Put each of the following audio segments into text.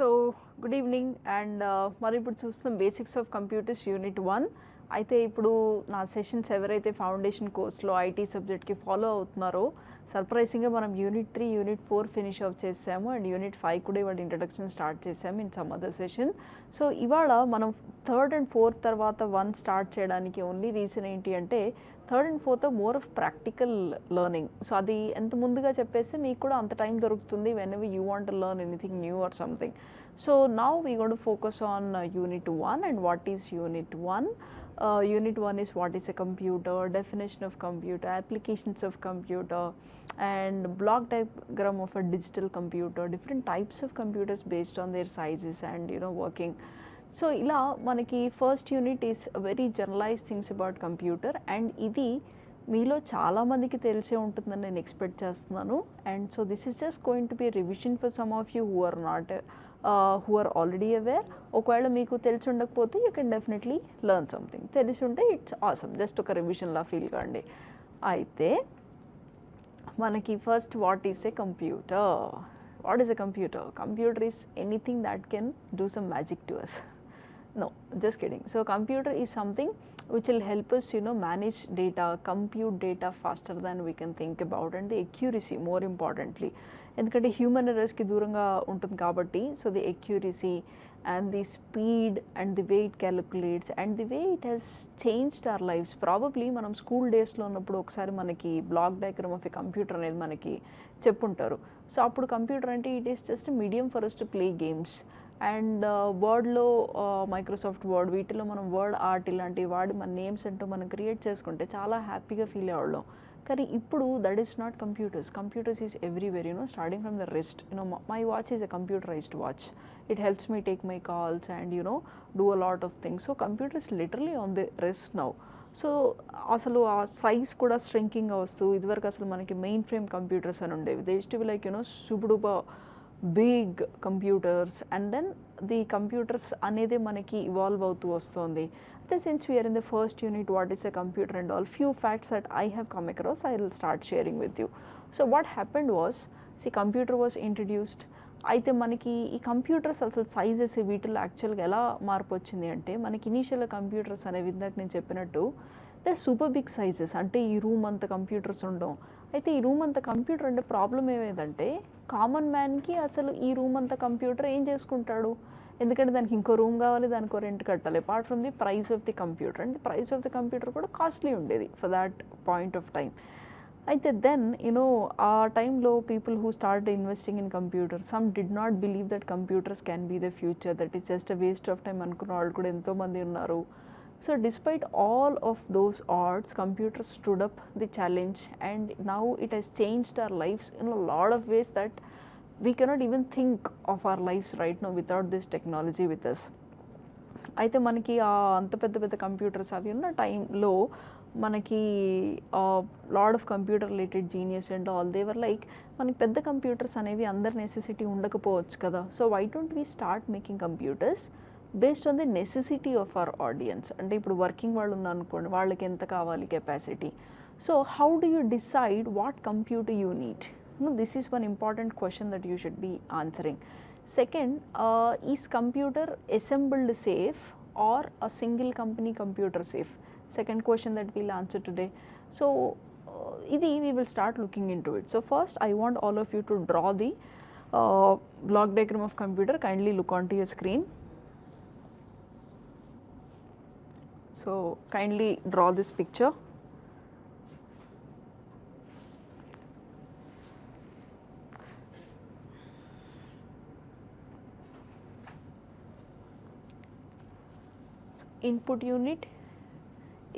So good evening and మరి ఇప్పుడు చూస్తున్నాం బేసిక్స్ ఆఫ్ కంప్యూటర్స్ యూనిట్ 1. అయితే ఇప్పుడు నా సెషన్స్ ఎవరైతే ఫౌండేషన్ కోర్స్లో ఐటీ సబ్జెక్ట్కి ఫాలో అవుతున్నారో సర్ప్రైజింగ్గా మనం యూనిట్ 3 యూనిట్ 4 ఫినిష్ ఆఫ్ చేసాము అండ్ యూనిట్ 5 కూడా ఇవాళ ఇంట్రడక్షన్ స్టార్ట్ చేసాము in some other session. So ఇవాళ మనం 3rd and 4th తర్వాత 1 స్టార్ట్ చేయడానికి ఓన్లీ రీజన్ ఏంటి అంటే 3rd and 4th more of practical learning. So అది ఎంత ముందుగా చెప్పేస్తే మీకు కూడా అంత టైం దొరుకుతుంది whenever you want to learn anything new or something. So now we gonna focus on unit 1 and what is unit 1. Unit 1 is what is a computer, definition of computer, applications of computer, and block diagram of a digital computer, different types of computers based on their sizes and working. So ila manaki first unit is very generalized things about computer and idi మీలో చాలా మందికి తెలిసే ఉంటుందని నేను expect చేస్తున్నాను. And so this is just going to be revision for some of you who are already aware. ఒకవేళ మీకు తెలిసి ఉండకపోతే you can definitely learn something. తెలిసి ఉంటే ఇట్స్ ఆసమ్, జస్ట్ ఒక రివిజన్లా ఫీల్ కాండి. అయితే మనకి first what is a computer. What is a computer? Computer is anything that can do some magic to us. No, just kidding. So computer is something which will help us manage data, compute data faster than we can think about, and the accuracy more importantly, ఎందుకంటే human ఎర్రర్స్కి దూరంగా ఉంటుంది కాబట్టి. So the accuracy and the speed and the way it calculates and the way it has changed our lives. Probably మనం school డేస్లో ఉన్నప్పుడు ఒకసారి మనకి block diagram of a computer అనేది మనకి చెప్పుంటారు. సో అప్పుడు కంప్యూటర్ అంటే it is just medium for us to play games. And వర్డ్లో మైక్రోసాఫ్ట్ వర్డ్ వీటిలో మనం వర్డ్ ఆర్ట్ ఇలాంటివి వాడి మన నేమ్స్ అంటూ మనం క్రియేట్ చేసుకుంటే చాలా హ్యాపీగా ఫీల్ అయ్యేవాళ్ళం. కానీ ఇప్పుడు that is not computers. Computers is everywhere, starting from the wrist. My watch is a computerized watch. It helps me take my calls and do a lot of things. So computers literally on the wrist now. So అసలు ఆ size కూడా స్ట్రింకింగ్గా వస్తూ ఇదివరకు అసలు మనకి main frame computers అని ఉండేవి. They used to be like super big computers and then the computers అనేది మనకి ఇవాల్వ్ అవుతూ వస్తుంది. అయితే since we're in the first unit what is a computer and all few facts that I have come across I will start sharing with you. So what happened was computer was introduced. అయితే మనకి ఈ computers అసలు sizes వీటిలో యాక్చువల్గా ఎలా మార్పు వచ్చింది అంటే మనకి ఇనీషియల్ కంప్యూటర్స్ అనేవి ఇందాక నేను చెప్పినట్టు దే సూపర్ బిగ్ సైజెస్. అంటే ఈ రూమ్ అంత కంప్యూటర్స్ ఉండవు. అయితే ఈ రూమ్ అంత కంప్యూటర్ అంటే ప్రాబ్లం ఏమైందంటే కామన్ మ్యాన్కి అసలు ఈ రూమ్ అంత కంప్యూటర్ ఏం చేసుకుంటాడు, ఎందుకంటే దానికి ఇంకో రూమ్ కావాలి, దానికో రెంట్ కట్టాలి. Apart from the price of the computer, and the price of the computer కూడా కాస్ట్లీ ఉండేది for that point of time. అయితే దెన్ ఆ టైంలో people who start investing in computer some did not believe that computers can be the future, that is just a waste of time అనుకున్న వాళ్ళు కూడా ఎంతోమంది ఉన్నారు. So despite all of those odds, computers stood up the challenge and now it has changed our lives in a lot of ways that we cannot even think of our lives right now without this technology with us. అయితే మనకి అంత పెద్ద పెద్ద computers అవి ఉన్న టైంలో మనకి lot of computer related genius and all they were like మనకి పెద్ద కంప్యూటర్స్ అనేవి అందరి నెసెసిటీ ఉండకపోవచ్చు కదా. So why don't we start making computers based on the necessity of our audience. అంటే ఇప్పుడు వర్కింగ్ వాళ్ళు ఉన్నారనుకోండి, వాళ్ళకి ఎంత కావాలి capacity. So how do you decide what computer you need? This is one important question that you should be answering. Second, is computer assembled safe or a single company computer safe? Second question that we'll answer today. So ఇది we will start looking in to it. So first I want all of you to draw the block diagram of computer. Kindly look on to your screen. So kindly draw this picture. Input unit,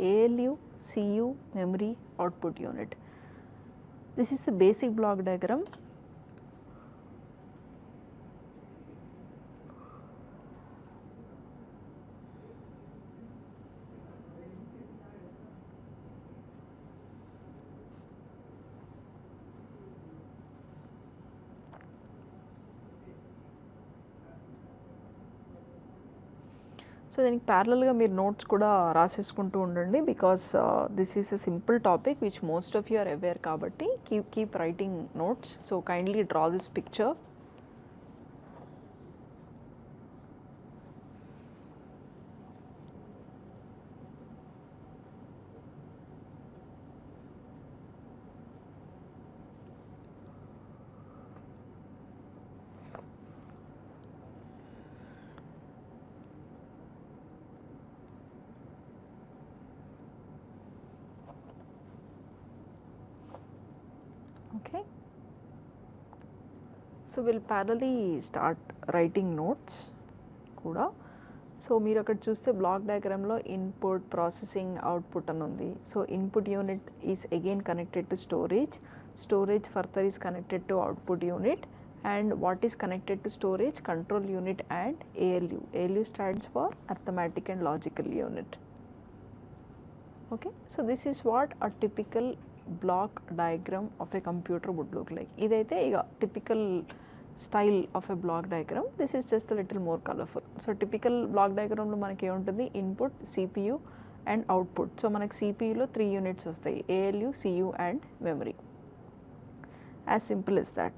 ALU, CU, memory, output unit. This is the basic block diagram. So దీనికి ప్యారలల్గా మీరు notes కూడా రాసేసుకుంటూ ఉండండి because this is a simple topic which most of you are aware కాబట్టి keep writing notes. So kindly draw this picture. Okay, so we'll parallelly start writing notes kuda. So మీరు అక్కడ చూస్తే బ్లాక్ డయాగ్రామ్లో ఇన్పుట్, ప్రాసెసింగ్, అవుట్పుట్ అని ఉంది. So input unit is again connected to storage, storage further is connected to output unit, and what is connected to storage? Control unit and ALU. ALU stands for arithmetic and logical unit. Okay, so this is what a typical block diagram of a computer would look like. Idaithe iga typical style of a block diagram. This is just a little more colorful. So typical block diagram lo manaki em untundi, input, CPU and output. So manaki CPU lo 3 units vastayi, ALU, CU and memory. As simple as that.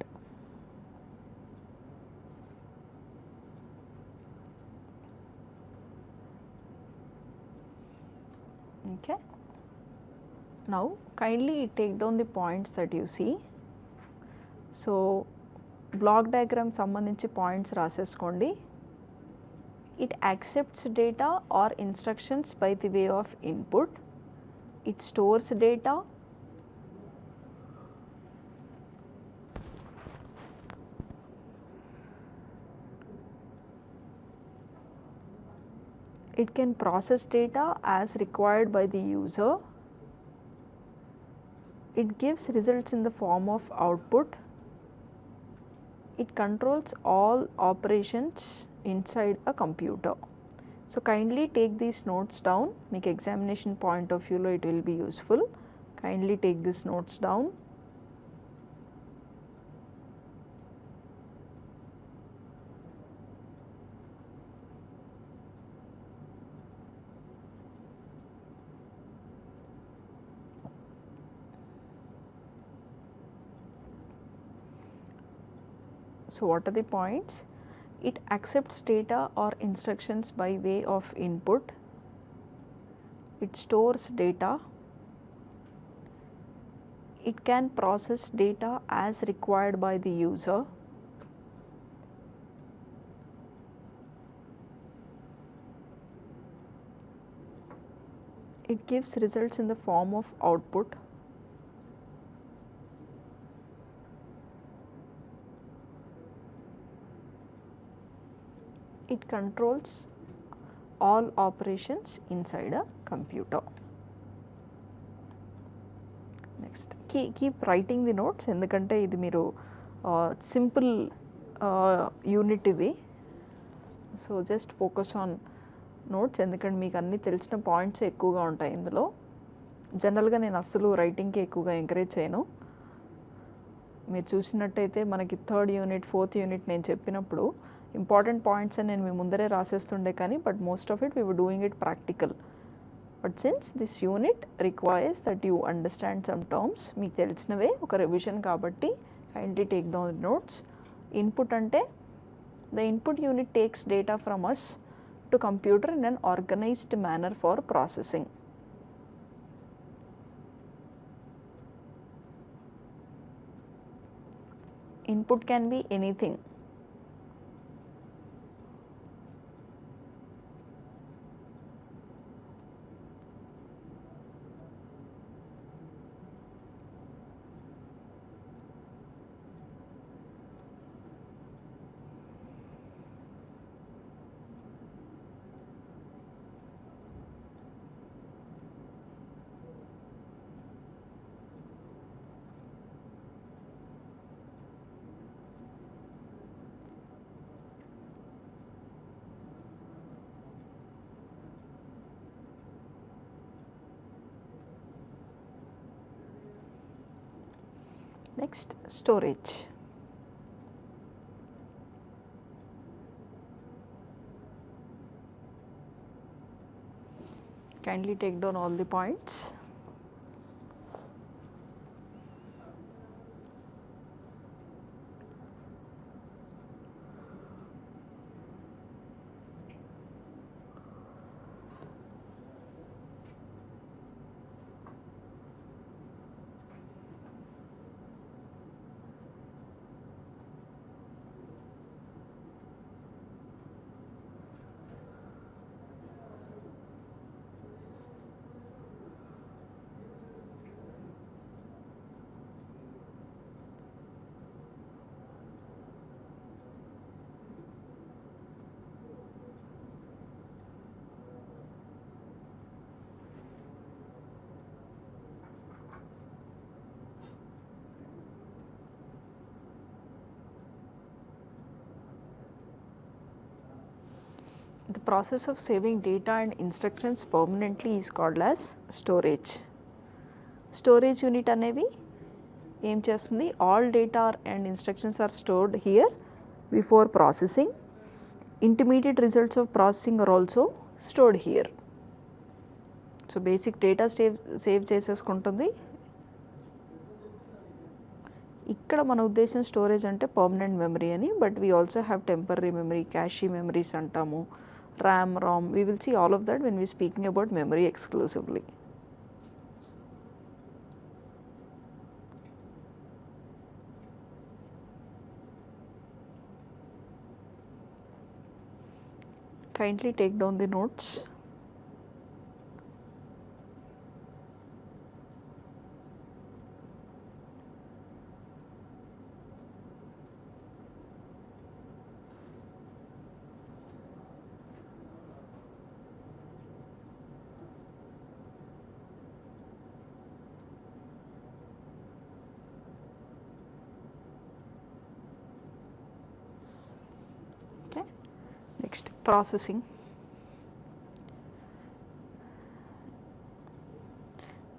Okay, now kindly take down the points that you see. So block diagram సంబంధించి points రాసేసుకోండి. It accepts data or instructions by the way of input. It stores data. It can process data as required by the user. It gives results in the form of output. It controls all operations inside a computer. So kindly take these notes down. Make examination point of view lo it will be useful. Kindly take these notes down. So what are the points? It accepts data or instructions by way of input. It stores data. It can process data as required by the user. It gives results in the form of output. It controls all operations inside a computer. Next, keep writing the notes endukante idi meeru simple unit idi. So just focus on notes endukante meeku anni telisina points ekkuva untayi indulo. General ga nenu assalu writing ki ekkuva encourage cheyanu. మీరు చూసినట్టయితే మనకి 3rd unit 4th unit నేను చెప్పినప్పుడు important points అని నేను మీ ముందరే రాసేస్తుండే, కానీ but most of it we were doing it practical. But since this unit requires that you understand some terms, మీకు తెలిసినవే ఒక రివిజన్ కాబట్టి kindly take down the notes. Input అంటే the input unit takes data from us to computer in an organised manner for processing. Input can be anything. Next, storage. Kindly take down all the points. process of saving data and instructions permanently is called as storage. Storage unit అనేవి ఏం చేస్తుంది, all data and instructions are stored here before processing. Intermediate results of processing are also stored here. So basic data save చేసేసుకుంటుంది. ఇక్కడ మన ఉద్దేశం storage అంటే permanent memory అని, but we also have temporary memory, cache memories అంటాము, RAM, RAM. We will see all of that when we speaking about memory exclusively. Kindly take down the notes. Next processing.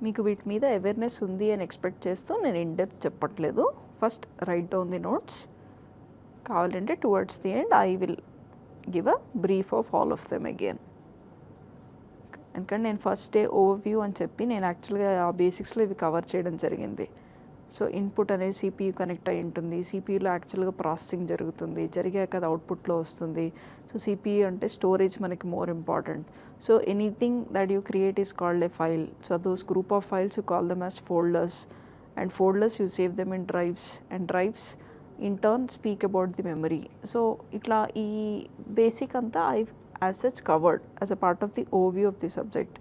మీకు వీటి మీద awareness ఉంది అని expect చేస్తూ నేను in depth చెప్పట్లేదు. First write down the notes. కావాలంటే towards the end I will give a brief of all of them again. ఎందుకంటే నేను ఫస్ట్ డే ఓవర్వ్యూ అని చెప్పి నేను యాక్చువల్గా ఆ బేసిక్స్లో ఇవి కవర్ చేయడం జరిగింది. సో ఇన్పుట్ అనేది సిపియు కనెక్ట్ అయి ఉంటుంది, సిపియులో యాక్చువల్గా ప్రాసెసింగ్ జరుగుతుంది, జరిగాక అది అవుట్పుట్లో వస్తుంది. సో సిపియు అంటే స్టోరేజ్ మనకి more important. So anything that you create is called a file. So those group of files you call them as folders, and folders you save them in drives, and drives in turn speak about the memory. So ఇట్లా ఈ basic అంతా I as such covered as a part of the overview of the subject.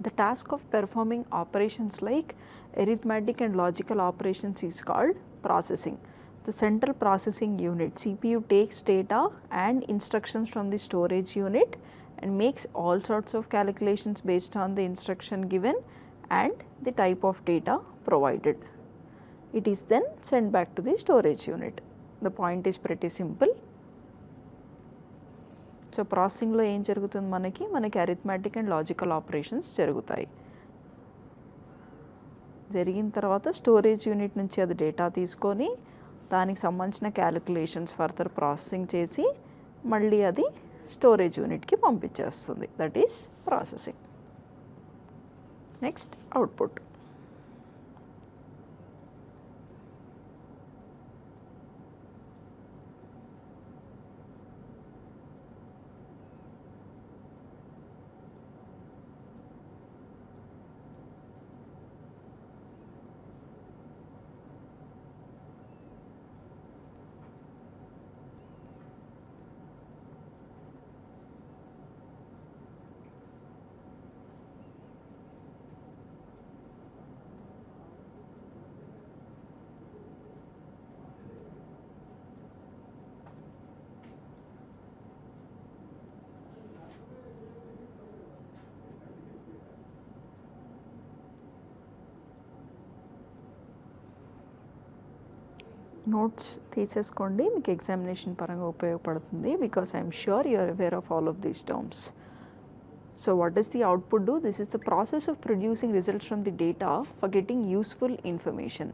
The task of performing operations like arithmetic and logical operations is called processing. The central processing unit, CPU, takes data and instructions from the storage unit and makes all sorts of calculations based on the instruction given and the type of data provided. It is then sent back to the storage unit. The point is pretty simple. So ప్రాసెసింగ్లో ఏం జరుగుతుంది, మనకి arithmetic and logical operations జరుగుతాయి. జరిగిన తర్వాత storage unit నుంచి అది data తీసుకొని దానికి సంబంధించిన క్యాలిక్యులేషన్స్ ఫర్దర్ ప్రాసెసింగ్ చేసి మళ్ళీ అది స్టోరేజ్ యూనిట్కి పంపించేస్తుంది. That is processing. Next output. Notes తీసేసుకోండి, మీకు ఎగ్జామినేషన్ పరంగా ఉపయోగపడుతుంది. Because I'm sure you are aware of all of these terms. So what does the output do? This is the process of producing results from the data for getting useful information.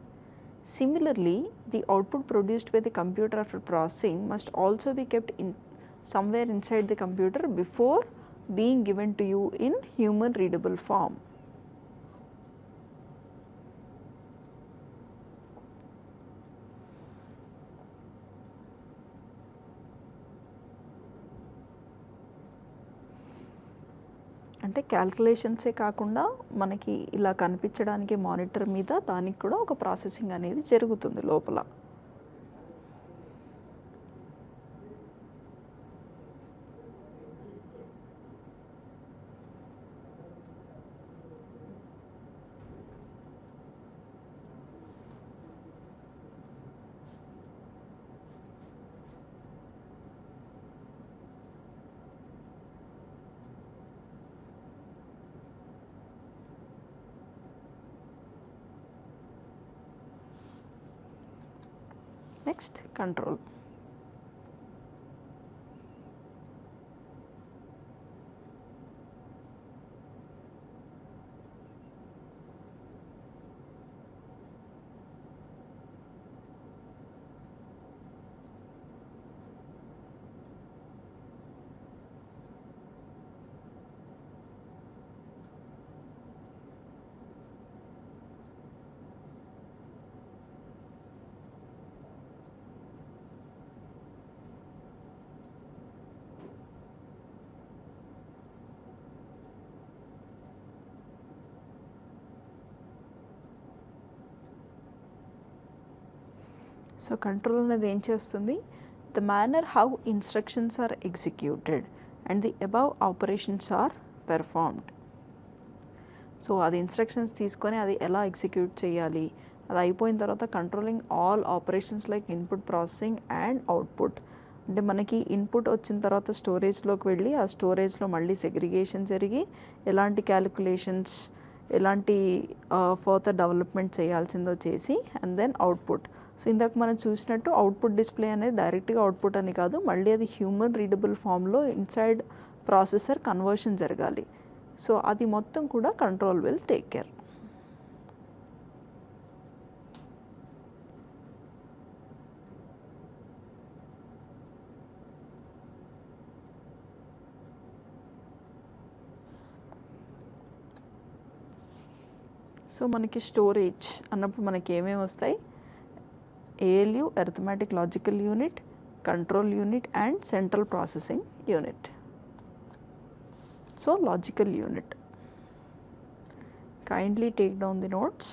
Similarly, the output produced by the computer after processing must also be kept in somewhere inside the computer before being given to you in human readable form. అంటే క్యాల్కులేషన్సే కాకుండా మనకి ఇలా కనిపించడానికి monitor మీద దానికి కూడా ఒక processing అనేది జరుగుతుంది లోపల. Next, control. సో కంట్రోల్ అనేది ఏం చేస్తుంది, the manner how instructions are executed and the above operations are performed. So అది ఇన్స్ట్రక్షన్స్ తీసుకొని అది ఎలా ఎగ్జిక్యూట్ చేయాలి, అది అయిపోయిన తర్వాత controlling all operations like input processing and output. అంటే మనకి ఇన్పుట్ వచ్చిన తర్వాత స్టోరేజ్లోకి వెళ్ళి ఆ స్టోరేజ్లో మళ్ళీ సెగ్రిగేషన్ జరిగి ఎలాంటి క్యాలిక్యులేషన్స్ ఎలాంటి ఫర్దర్ డెవలప్మెంట్ చేయాల్సిందో చేసి అండ్ దెన్ అవుట్పుట్. సో ఇందాక మనం చూసినట్టు అవుట్పుట్ డిస్ప్లే అనేది డైరెక్ట్గా అవుట్పుట్ అని కాదు, మళ్ళీ అది హ్యూమన్ రీడబుల్ ఫామ్లో ఇన్సైడ్ ప్రాసెసర్ కన్వర్షన్ జరగాలి. సో అది మొత్తం కూడా control will take care. So మనకి స్టోరేజ్ అన్నప్పుడు మనకి ఏమేమి వస్తాయి, ALU arithmetic logical unit, control unit and central processing unit. So logical unit, kindly take down the notes.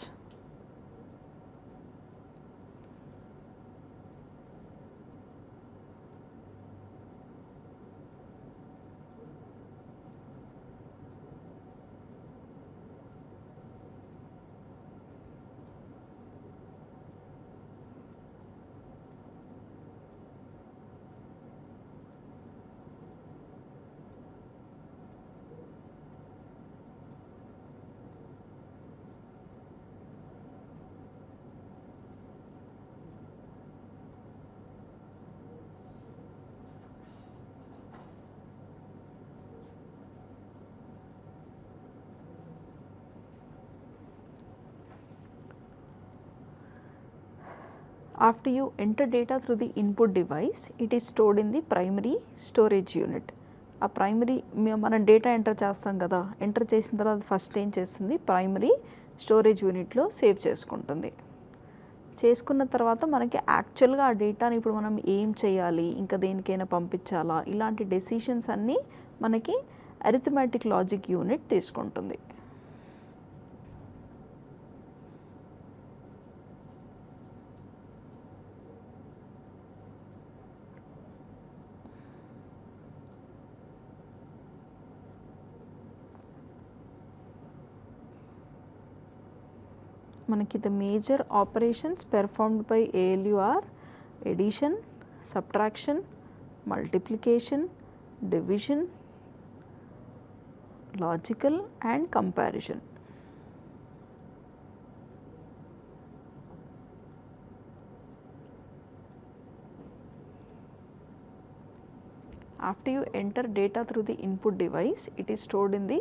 After you enter data through the input device, it is stored in the primary storage unit. ఆ primary మనం data enter చేస్తాం కదా, enter చేసిన తర్వాత first ఏం చేస్తుంది, primary storage యూనిట్లో save చేసుకుంటుంది. చేసుకున్న తర్వాత మనకి యాక్చువల్గా ఆ డేటాని ఇప్పుడు మనం ఏం చేయాలి, ఇంకా దేనికైనా పంపించాలా, ఇలాంటి డెసిషన్స్ అన్నీ మనకి అరిథమెటిక్ లాజిక్ యూనిట్ తీసుకుంటుంది. మనకి the major operations performed by ALU are addition, subtraction, multiplication, division, logical and comparison. After you enter data through the input device, it is stored in the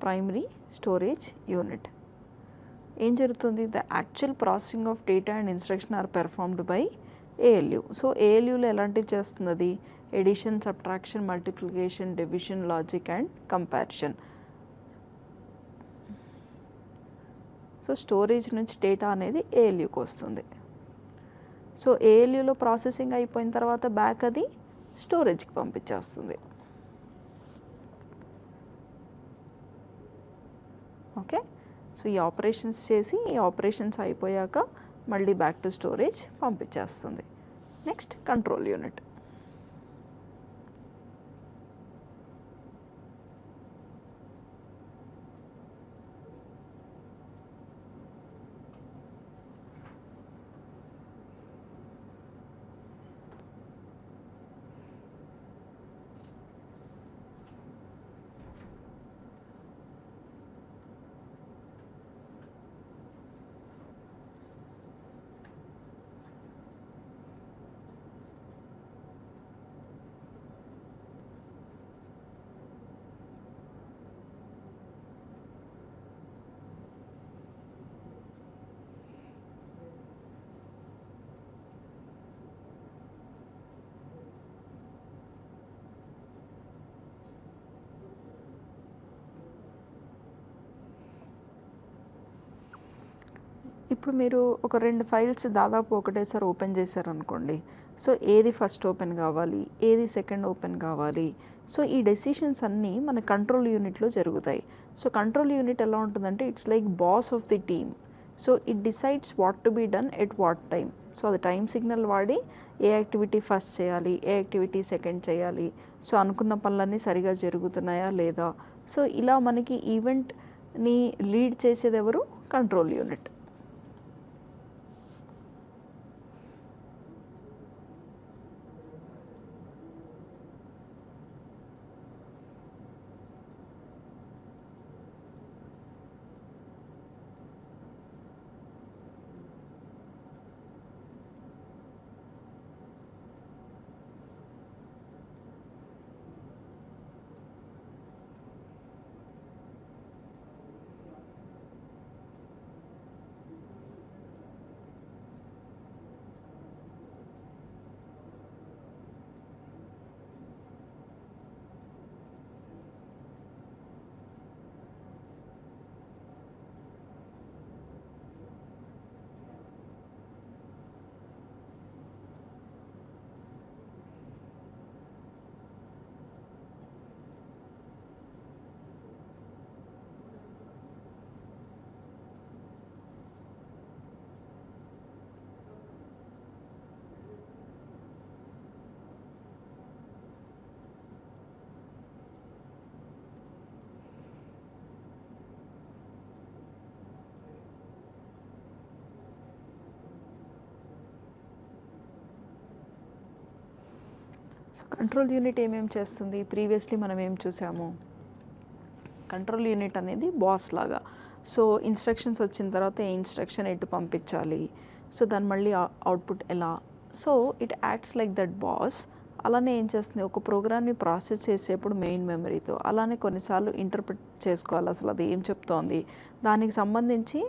primary storage unit. ఏం జరుగుతుంది, the actual processing of data and instruction are performed by ALU. So ఏఎల్యూలో ఎలాంటివి చేస్తుంది, addition, subtraction, multiplication, division, logic and comparison. So storage నుంచి data అనేది ఏఎల్యూకి వస్తుంది. So ఏఎల్యూలో processing అయిపోయిన తర్వాత బ్యాక్ అది స్టోరేజ్కి పంపించేస్తుంది. ఓకే, సో ఈ ఆపరేషన్స్ చేసి ఈ ఆపరేషన్స్ అయిపోయాక మళ్ళీ బ్యాక్ టు స్టోరేజ్ పంపించేస్తుంది. Next control unit. ఇప్పుడు మీరు ఒక 2 ఫైల్స్ దాదాపు ఒకటేసారి ఓపెన్ చేశారనుకోండి, సో ఏది ఫస్ట్ ఓపెన్ కావాలి, ఏది సెకండ్ ఓపెన్ కావాలి, సో ఈ డెసిషన్స్ అన్నీ మన కంట్రోల్ యూనిట్లో జరుగుతాయి. సో కంట్రోల్ యూనిట్ ఎలా ఉంటుందంటే it's like boss of the team. So it decides what to be done at what time. So అది టైం సిగ్నల్ వాడి ఏ యాక్టివిటీ ఫస్ట్ చేయాలి, ఏ యాక్టివిటీ సెకండ్ చేయాలి, సో అనుకున్న పనులన్నీ సరిగా జరుగుతున్నాయా లేదా. సో ఇలా మనకి ఈవెంట్ని లీడ్ చేసేది ఎవరు, కంట్రోల్ యూనిట్. కంట్రోల్ యూనిట్ ఏమేమి చేస్తుంది, ప్రీవియస్లీ మనం ఏం చూసాము, కంట్రోల్ యూనిట్ అనేది బాస్ లాగా. సో ఇన్స్ట్రక్షన్స్ వచ్చిన తర్వాత ఏ ఇన్స్ట్రక్షన్ ఎటు పంపించాలి, సో దాని మళ్ళీ అవుట్పుట్ ఎలా, so it acts like that boss. అలానే ఏం చేస్తుంది, ఒక ప్రోగ్రామ్ని ప్రాసెస్ చేసేప్పుడు మెయిన్ మెమరీతో, అలానే కొన్నిసార్లు ఇంటర్ప్రిట్ చేసుకోవాలి అసలు అది ఏం చెప్తోంది, దానికి సంబంధించి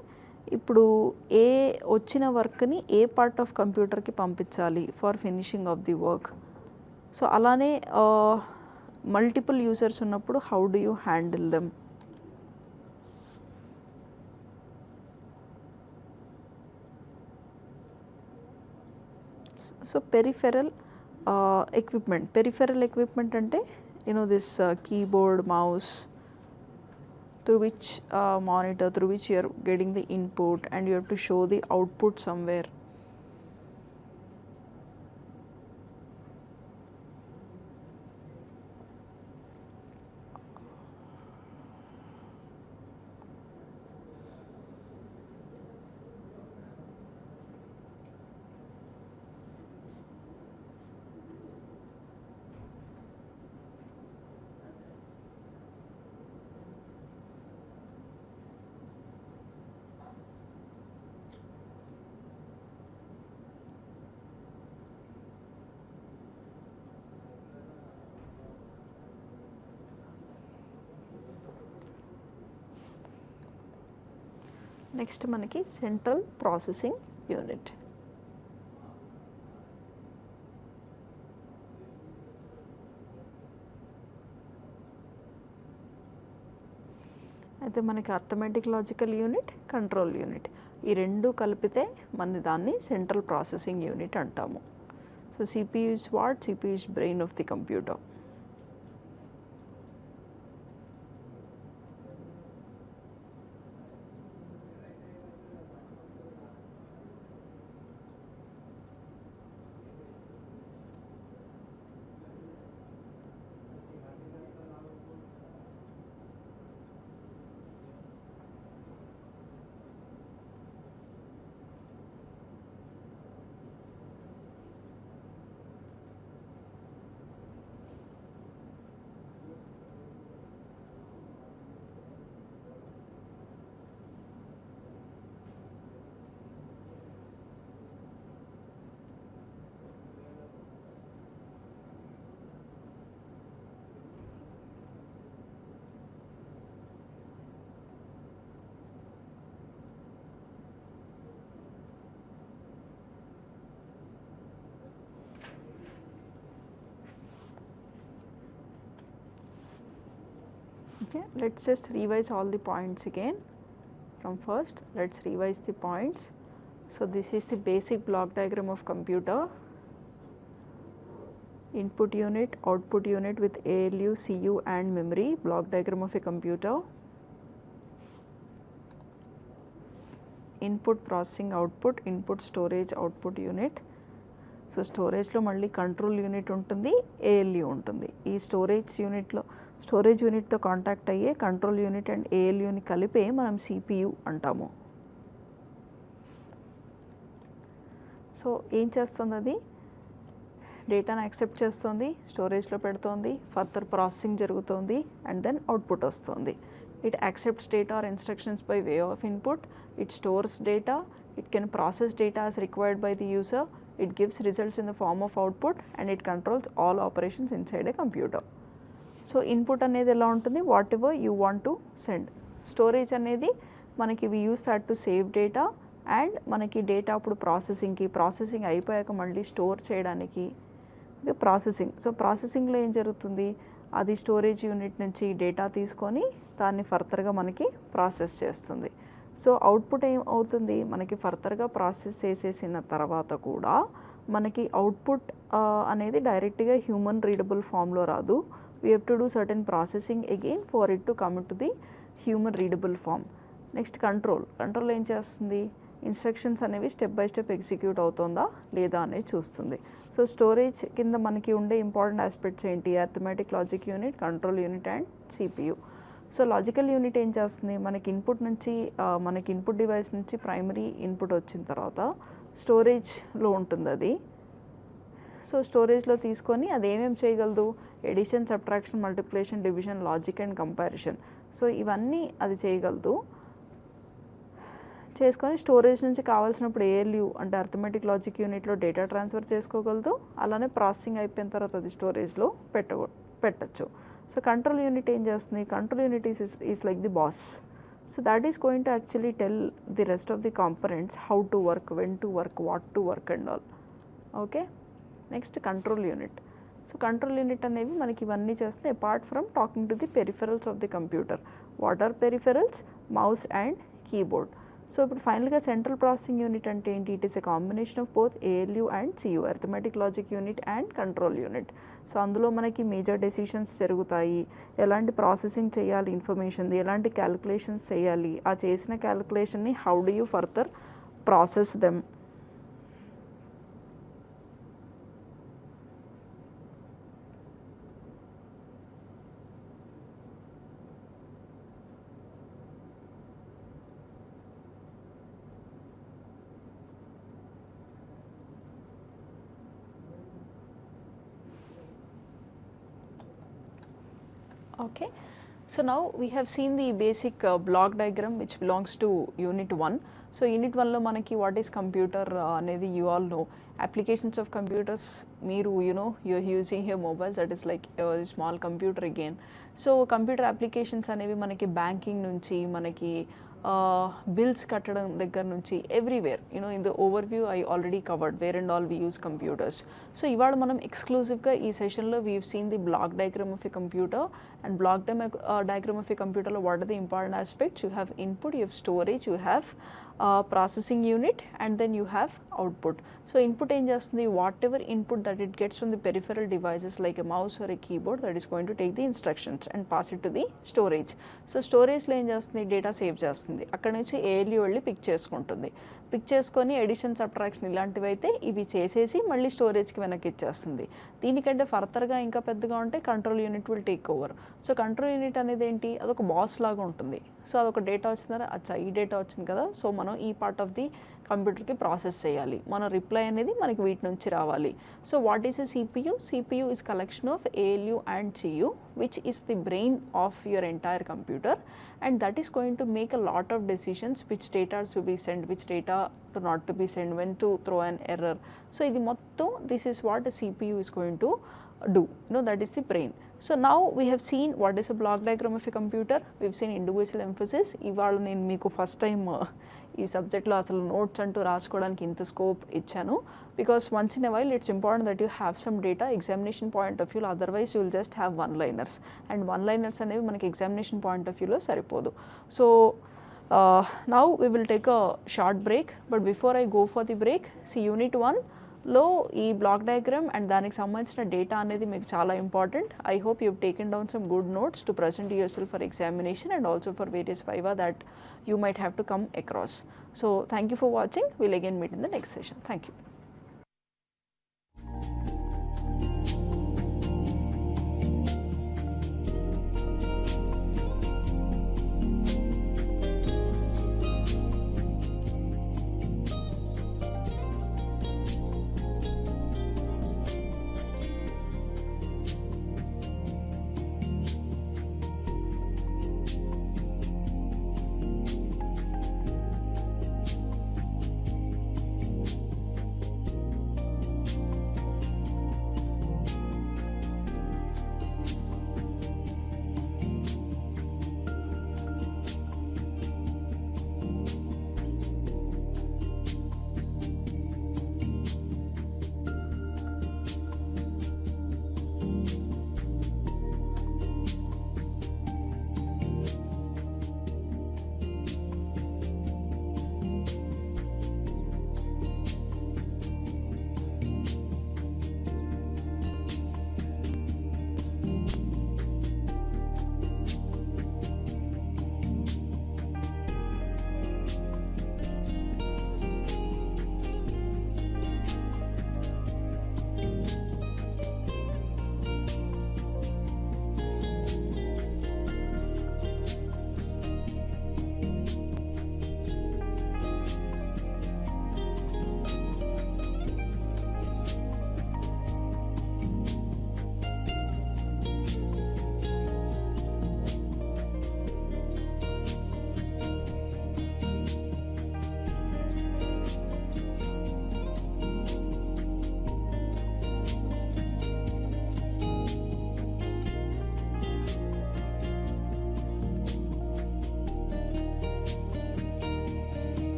ఇప్పుడు ఏ వచ్చిన వర్క్ని ఏ పార్ట్ ఆఫ్ కంప్యూటర్కి పంపించాలి for finishing of the work. So అలానే మల్టిపుల్ యూజర్స్ ఉన్నప్పుడు how do you handle them. So peripheral equipment అంటే this keyboard, mouse, through which monitor, through which you are getting the input and you have to show the output somewhere. Next మనకి central processing unit. అయితే మనకి arithmetic logical unit, control unit ఈ రెండు కలిపితే మన దాన్ని central processing unit అంటాము. So CPU is what? CPU is brain of the computer. Okay, let's just revise all the points again from first. Let's revise the points. So this is the basic block diagram of computer. Input unit, output unit with ALU, CU and memory, block diagram of a computer. Input processing output, input storage output unit. So స్టోరేజ్లో మళ్ళీ control unit ఉంటుంది, ALU ఉంటుంది. ఈ storage యూనిట్తో contact అయ్యే control unit and ALUని కలిపే మనం CPU అంటాము. సో ఏం చేస్తుంది అది? డేటాను యాక్సెప్ట్ చేస్తుంది, స్టోరేజ్లో పెడుతోంది, ఫర్దర్ ప్రాసెసింగ్ జరుగుతుంది అండ్ దెన్ అవుట్పుట్ వస్తుంది. It accepts data or instructions by way of input, it stores data, it can process data as required by the user, it gives results in the form of output and it controls all operations inside a computer. So input అనేది ఎలా ఉంటుంది? Whatever you want to send. Storage అనేది మనకి we use that to save data and మనకి data అప్పుడు processing అయిపోయాక మళ్ళీ store చేయడానికి ప్రాసెసింగ్. సో ప్రాసెసింగ్లో ఏం జరుగుతుంది? అది స్టోరేజ్ యూనిట్ నుంచి డేటా తీసుకొని దాన్ని ఫర్దర్గా మనకి ప్రాసెస్ చేస్తుంది. సో అవుట్పుట్ ఏం అవుతుంది? మనకి ఫర్దర్గా ప్రాసెస్ చేసేసిన తర్వాత కూడా మనకి అవుట్పుట్ అనేది డైరెక్ట్గా హ్యూమన్ రీడబుల్ ఫామ్లో రాదు. We have to do certain processing again for it to come to the human readable form. Next control ఏం చేస్తుంది? ఇన్స్ట్రక్షన్స్ అనేవి స్టెప్ బై స్టెప్ ఎగ్జిక్యూట్ అవుతుందా లేదా అనేది చూస్తుంది. సో స్టోరేజ్ కింద మనకి ఉండే ఇంపార్టెంట్ ఆస్పెక్ట్స్ ఏంటి? Arithmetic logic unit, control unit and CPU. So logical unit ఏం చేస్తుంది? మనకి ఇన్పుట్ డివైస్ నుంచి ప్రైమరీ ఇన్పుట్ వచ్చిన తర్వాత స్టోరేజ్లో ఉంటుంది అది. సో స్టోరేజ్లో తీసుకొని అది ఏమేమి చేయగలదు? Addition, subtraction, multiplication, division, logic and comparison. So ఇవన్నీ అది చేయగలదు. చేసుకొని స్టోరేజ్ నుంచి కావాల్సినప్పుడు ALU అంటే అర్థమెటిక్ లాజిక్ యూనిట్లో డేటా ట్రాన్స్ఫర్ చేసుకోగలదు. అలానే ప్రాసెసింగ్ అయిపోయిన తర్వాత అది స్టోరేజ్లో పెట్టచ్చు. సో కంట్రోల్ యూనిట్ ఏం చేస్తుంది? Control unit is like the boss. So that is going to actually tell the rest of the components how to work, when to work, what to work and all. Okay, next control unit. So control unit అనేవి మనకి ఇవన్నీ చేస్తుంది apart from talking to the peripherals of the computer. What are peripherals? Mouse and keyboard. So ఇప్పుడు ఫైనల్గా central processing unit అంటే ఏంటి? It is a combination of both ALU and CU, arithmetic logic unit and control unit. So అందులో మనకి major decisions జరుగుతాయి, ఎలాంటి processing చేయాలి ఇన్ఫర్మేషన్ది, ఎలాంటి క్యాలిక్యులేషన్స్ చేయాలి, ఆ చేసిన క్యాలిక్యులేషన్ని how do you further process them. Okay, so now we have seen the basic block diagram which belongs to unit 1. So unit 1లో మనకి వాట్ ఈస్ కంప్యూటర్ అనేది you all know. Applications of computers మీరు you're using your mobiles, that is like small computer again. So computer applications అనేవి మనకి banking నుంచి మనకి bills కట్టడం దగ్గర నుంచి everywhere in the overview I already covered where and all we use computers. So ఇవాళ మనం ఎక్స్క్లూజివ్గా ఈ సెషన్లో we've seen the block diagram of a computer. And black diagram of a కంప్యూటర్లో what are the important aspects? You have input, you have storage, you have processing unit, and then you have output. So input em chestundi, whatever input that it gets from the peripheral devices like a mouse or a keyboard, that is going to take the instructions and pass it to the storage. So storage lo em chestundi, data save chestundi, akkada nunchi ALU velli pick cheskuntundi. Pick చేసుకొని addition subtraction ఇలాంటివి అయితే ఇవి చేసేసి మళ్ళీ స్టోరేజ్కి వెనక్కి ఇచ్చేస్తుంది. దీనికంటే ఫర్దర్గా ఇంకా పెద్దగా ఉంటే control unit will take over. So control unit అనేది ఏంటి? అదొక బాస్ లాగా ఉంటుంది. సో అదొక డేటా వచ్చిందా, అచ్చా ఈ డేటా వచ్చింది కదా, సో మనం ఈ పార్ట్ ఆఫ్ ది కంప్యూటర్కి ప్రాసెస్ చేయాలి, మన రిప్లై అనేది మనకి వీటి నుంచి రావాలి. So what is a CPU? CPU is collection of ALU and GU which is the brain of your entire computer, and that is going to make a lot of decisions which data to be sent, which data to not to be sent, when to throw an error. So idi motto, this is what a CPU is going to do, that is the brain. So now we have seen what is a block diagram of a computer, we have seen individual emphasis. ఇవాళ నేను మీకు first time ఈ సబ్జెక్ట్లో అసలు notes అంటూ రాసుకోవడానికి ఇంత scope ఇచ్చాను, because once in a while it's important that you have some data examination point of వ్యూలో, otherwise you will just have one liners, and one liners అనేవి మనకి ఎగ్జామినేషన్ పాయింట్ ఆఫ్ వ్యూలో సరిపోదు. So now we will take a short break, but before I go for the break, see unit 1లో ఈ block diagram and దానికి సంబంధించిన data అనేది మీకు చాలా important. I hope you taken down some good notes to present yourself for examination and also for various viva that you might have to come across. So thank you for watching. We'll again meet in the next session. Thank you.